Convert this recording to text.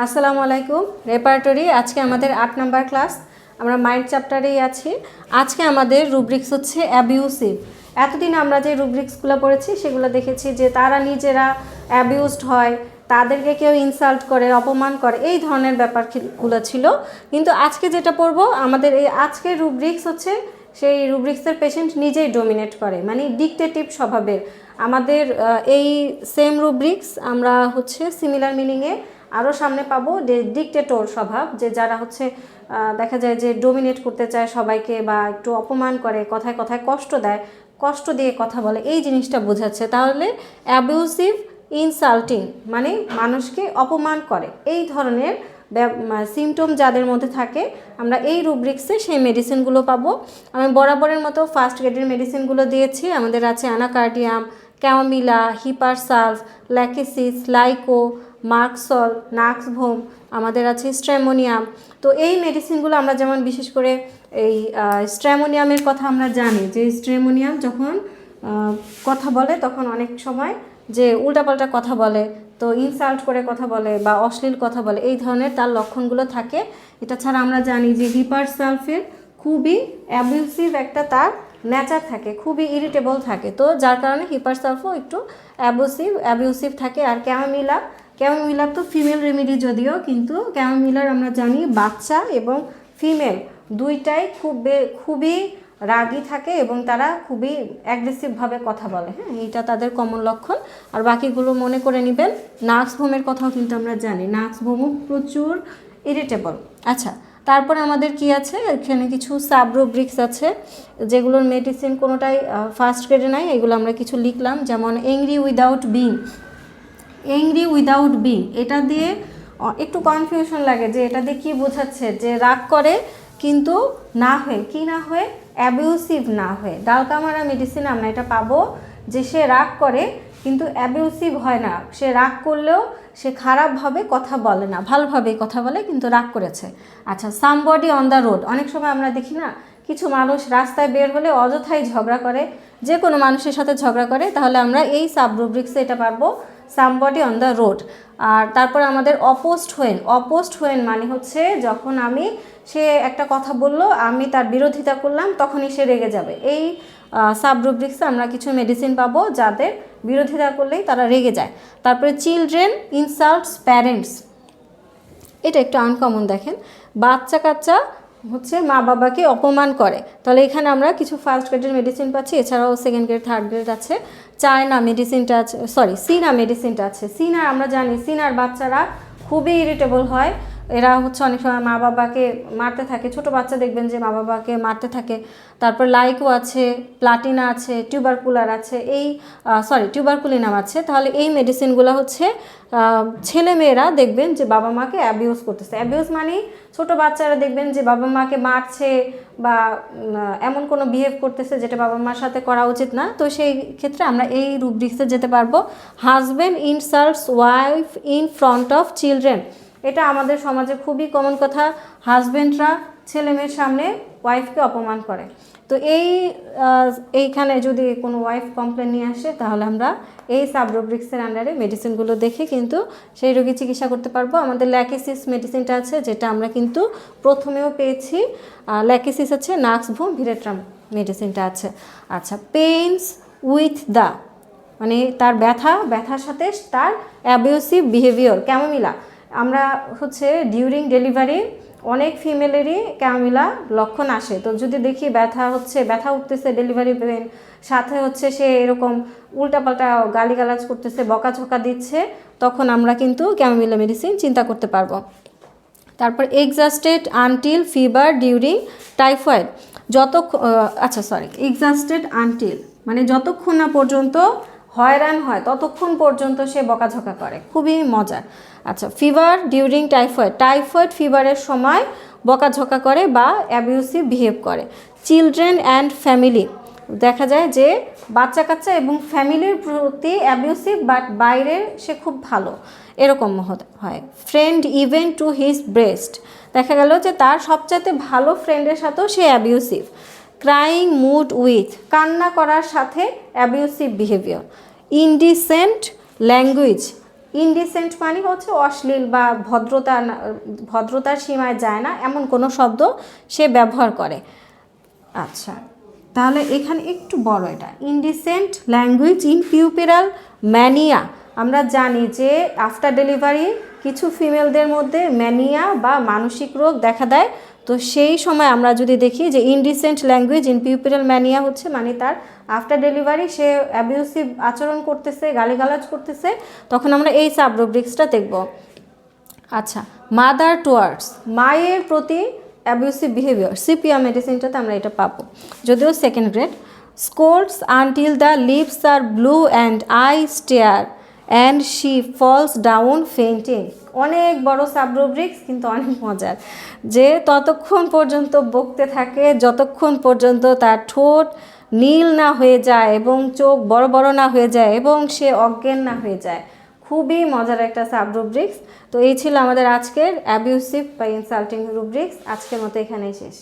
আসসালামু আলাইকুম। রেপার্টরি আজকে আমাদের 8 নাম্বার ক্লাস। আমরা মাইন্ড চ্যাপ্টারেই আছি। আজকে আমাদের রুব্রিক্স হচ্ছে অ্যাবিউসিভ। এতদিন আমরা যে রুব্রিক্সগুলো পড়েছি সেগুলো দেখেছি যে তারা নিজেরা অ্যাবিউজড হয়, তাদেরকে কেউ ইনসাল্ট করে, অপমান করে, এই ধরনের ব্যাপারগুলো ছিল। কিন্তু আজকে যেটা পড়বো, আমাদের এই আজকের রুব্রিক্স হচ্ছে সেই রুব্রিক্সের পেশেন্ট নিজেই ডোমিনেট করে, মানে ডিকটেটিভ স্বভাবের। আমাদের এই সেম রুব্রিক্স আমরা হচ্ছে সিমিলার মিনিংয়ে আরও সামনে পাবো, যে ডিকটেটর স্বভাব, যে যারা হচ্ছে দেখা যায় যে ডোমিনেট করতে চায় সবাইকে, বা একটু অপমান করে, কথায় কথায় কষ্ট দেয়, কষ্ট দিয়ে কথা বলে, এই জিনিসটা বোঝাচ্ছে। তাহলে অ্যাবিউসিভ ইনসাল্টিং মানে মানুষকে অপমান করে, এই ধরনের সিমটম যাদের মধ্যে থাকে, আমরা এই রুব্রিক্সে সেই মেডিসিনগুলো পাবো। আমি বরাবরের মতো ফার্স্ট গ্রেডের মেডিসিনগুলো দিয়েছি। আমাদের আছে অ্যানাকার্ডিয়াম, ক্যামোমিলা, হিপারসালভ, ল্যাকেসিস, লাইকো, মার্কসল, নাক্সভোম, আমাদের আছে স্ট্রেমোনিয়াম। তো এই মেডিসিনগুলো আমরা যেমন বিশেষ করে এই স্ট্রেমোনিয়ামের কথা আমরা জানি, যে স্ট্রেমোনিয়াম যখন কথা বলে তখন অনেক সময় যে উল্টাপাল্টা কথা বলে, তো ইনসাল্ট করে কথা বলে বা অশ্লীল কথা বলে, এই ধরনের তার লক্ষণগুলো থাকে। এটা ছাড়া আমরা জানি যে হিপারসালফের খুবই অ্যাবিউসিভ একটা তার নেচার থাকে, খুবই ইরিটেবল থাকে, তো যার কারণে হিপারসালফও একটু অ্যাবিউসিভ থাকে। আর ক্যামোমিলার তো ফিমেল রেমেডি যদিও, কিন্তু ক্যামোমিলার আমরা জানি বাচ্চা এবং ফিমেল দুইটাই খুবই রাগী থাকে এবং তারা খুবই অ্যাগ্রেসিভভাবে কথা বলে। হ্যাঁ, এইটা তাদের কমন লক্ষণ। আর বাকিগুলো মনে করে নেবেন। নাক্সভোমের কথাও কিন্তু আমরা জানি, নাক্সভোমও প্রচুর ইরিটেবল। আচ্ছা, তারপরে আমাদের কি আছে, এখানে কিছু সাবরুব্রিক্স আছে যেগুলোর মেডিসিন কোনোটাই ফার্স্ট গ্রেডে নাই, এগুলো আমরা কিছু লিখলাম। যেমন অ্যাংরি উইদাউট বিং, এটা দিয়ে একটু কনফিউশন লাগে যে এটা দিয়ে কী বোঝাচ্ছে, যে রাগ করে কিন্তু না হয়ে, কি না হয়ে, অ্যাবিউসিভ না হয়ে। ডালকামারা মেডিসিন আমরা এটা পাবো যে সে রাগ করে কিন্তু অ্যাবিউসিভ হয় না, সে রাগ করলেও সে খারাপভাবে কথা বলে না, ভালোভাবেই কথা বলে, কিন্তু রাগ করেছে। আচ্ছা, সামবডি অন দ্য রোড, অনেক সময় আমরা দেখি না কিছু মানুষ রাস্তায় বের হলে অযথাই ঝগড়া করে, যে কোনো মানুষের সাথে ঝগড়া করে, তাহলে আমরা এই সাবরুব্রিক্সে এটা পারবো, সামবডি অন দ্য রোড। আর তারপর আমাদের অপোস্ট হোয়েন মানে হচ্ছে যখন সে একটা কথা বললো, আমি তার বিরোধিতা করলাম, তখনই সে রেগে যাবে। এই সাবরুব্রিক্সে আমরা কিছু মেডিসিন পাবো যাদের বিরোধিতা করলেই তারা রেগে যায়। তারপরে চিলড্রেন ইনসাল্টস প্যারেন্টস, এটা একটু আনকমন। দেখেন, বাচ্চা কাচ্চা হচ্ছে মা বাবাকে অপমান করে, তাহলে এখানে আমরা কিছু ফার্স্ট গ্রেডের মেডিসিন পাচ্ছি। এছাড়াও সেকেন্ড গ্রেড, থার্ড গ্রেড আছে। সিনা মেডিসিনটা আছে। সিনার আমরা জানি, সিনার বাচ্চারা খুবই ইরিটেবল হয়, এরা হচ্ছে অনেক সময় মা বাবাকে মারতে থাকে, ছোট বাচ্চা দেখবেন যে মা বাবাকে মারতে থাকে। তারপর লাইকো আছে, প্লাটিনা আছে, টিউবারকুলিনাম আছে। তাহলে এই মেডিসিনগুলো হচ্ছে ছেলেমেয়েরা দেখবেন যে বাবা মাকে অ্যাবিউজ করতেছে। অ্যাবিউজ মানে ছোট বাচ্চারা দেখবেন যে বাবা মাকে মারছে বা এমন কোনো বিহেভ করতেছে যেটা বাবা মার সাথে করা উচিত না। তো সেই ক্ষেত্রে আমরা এই রুব্রিক্সে যেতে পারবো। Husband insults wife in front of children, এটা আমাদের সমাজে খুবই কমন কথা। হাজব্যান্ডরা ছেলে মেয়ের সামনে ওয়াইফকে অপমান করে। তো এইখানে যদি কোনো ওয়াইফ কমপ্লেন নিয়ে আসে, তাহলে আমরা এই সাবরুব্রিক্সের আন্ডারে মেডিসিনগুলো দেখে কিন্তু সেই রোগী চিকিৎসা করতে পারবো। আমাদের ল্যাকেসিস মেডিসিনটা আছে, যেটা আমরা কিন্তু প্রথমেও পেয়েছি। ল্যাকেসিস আছে, নাক্সভোম, ভিরেট্রাম মেডিসিনটা আছে। আচ্ছা, পেইনস উইথ দ্য মানে তার ব্যথার সাথে তার অ্যাবিউসিভ বিহেভিয়ার, ক্যামোমিলা। আমরা হচ্ছে ডিউরিং ডেলিভারি অনেক ফিমেলেরই ক্যামোমিলা লক্ষণ আসে। তো যদি দেখি ব্যথা উঠতেছে, ডেলিভারি পেন, সাথে হচ্ছে সে এরকম উল্টাপাল্টা গালিগালাজ করতেছে, বকাঝকা দিচ্ছে, তখন আমরা কিন্তু ক্যামোমিলা মেডিসিন চিন্তা করতে পারবো। তারপর exhausted until fever during typhoid, exhausted until মানে যতক্ষণ না পর্যন্ত হয়রান হয় ততক্ষণ পর্যন্ত সে বকাঝকা করে, খুবই মজার। আচ্ছা, ফিভার ডিউরিং টাইফয়েড ফিভারের সময় বকাঝকা করে বা অ্যাবিউসিভ বিহেভ করে। চিলড্রেন অ্যান্ড ফ্যামিলি, দেখা যায় যে বাচ্চা কাচ্চা এবং ফ্যামিলির প্রতি অ্যাবিউসিভ, বাট বাইরে সে খুব ভালো, এরকম হয়। Friend even to his breast, দেখা গেল যে তার সবচাইতে ভালো ফ্রেন্ডের সাথেও সে অ্যাবিউসিভ। ক্রাইং মুড উইথ, কান্না করার সাথে abusive behaviour. Indecent language, indecent মানে হচ্ছে অশ্লীল বা ভদ্রতার সীমায় যায় না এমন কোনো শব্দ সে ব্যবহার করে। আচ্ছা, তাহলে এখানে একটু বড় এটা, ইনডিসেন্ট ল্যাঙ্গুয়েজ ইন পিউপেরাল ম্যানিয়া। আমরা জানি যে আফটার ডেলিভারি কিছু ফিমেলদের মধ্যে ম্যানিয়া বা মানসিক রোগ দেখা দেয়। তো সেই সময় আমরা যদি দেখি যে ইনডিসেন্ট ল্যাঙ্গুয়েজ ইন পিউপেরাল ম্যানিয়া হচ্ছে মানে তার আফটার ডেলিভারি সে অ্যাবিউসিভ আচরণ করতেছে, গালিগালাজ করতেছে, তখন আমরা এই সাবরুব্রিক্সটা দেখব। আচ্ছা, মাদার টুয়ার্ডস, মায়ের প্রতি অ্যাবিউসিভ বিহেভিয়ার, সিপিআর মেডিসিনটাতে আমরা এটা পাবো, যদিও second grade. Scolds until the lips are blue and I stare and she falls down fainting. অনেক বড় সাবরুব্রিক্স কিন্তু অনেক মজার, যে ততক্ষণ পর্যন্ত বকতে থাকে যতক্ষণ পর্যন্ত তার ঠোঁট নীল না হয়ে যায় এবং চোখ বড় বড় না হয়ে যায় এবং সে অজ্ঞান না হয়ে যায়। খুবই মজার একটা সাবরুব্রিক্স। তো এই ছিল আমাদের আজকের অ্যাবিউসিভ বা ইনসাল্টিং রুব্রিক্স। আজকের মতো এখানেই শেষ।